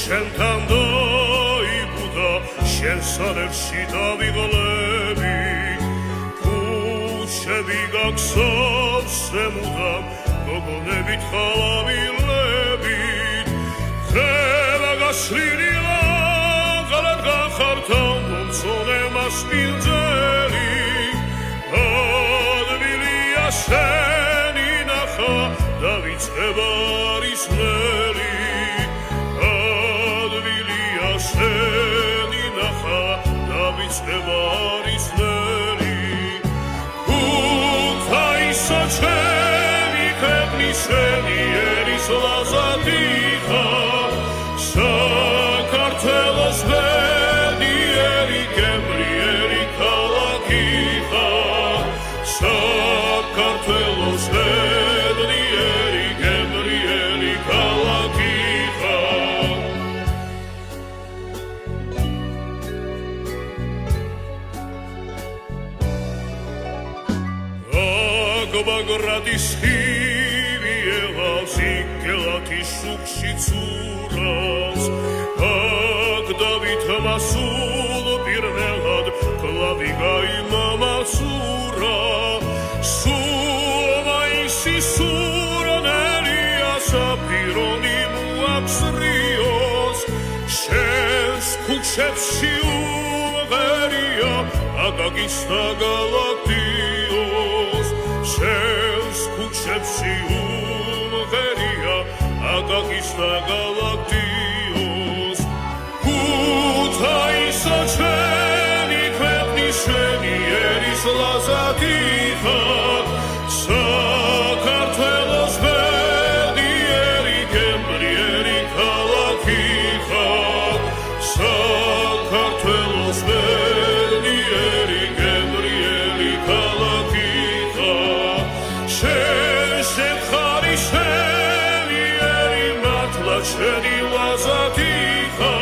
შენთან დაიბუდა შენ სარევში დავიღლები ქუჩები გაგსავს მუდამ გოგონებით ხალამილებით ხელა გასვლილი ლაღალად გახართავ მომწონე მასპინძელი ადვილია შენი ნახა დავიწყება არის ნელი ადვილია შენი ნახა დავიწყება არის ნელი ქუთაისო ჩემი ქვეყნის შენი ერის ლაზადიხა საქართველოს ბედნიერი გემრიელი ქალაქიხა საქართველოს ბედნიერი გემრიელი ქალაქიხა ბაგრატის ხივი ელავს იგელათის შუქში ცურავს აქ დავითმა სულ პირნელად კლავი გაიმამაცურა სულ მაისი სურნელია საფირონი მოაქვს რიოს შენს ქუჩებში უღერია აკაკის და გალაქტიოს შენს ქუჩებში უმღერია აკაკის და გალაქტიოს ქუთაისო ჩვენი ქვეყნის შენი ერის ლაზადიხა საქართველოს ბედნიერი გემრიელი ქალაქიხა საქართველოს ბედნიერი გემრიელი ქალაქიხა შენი ლაზადიხა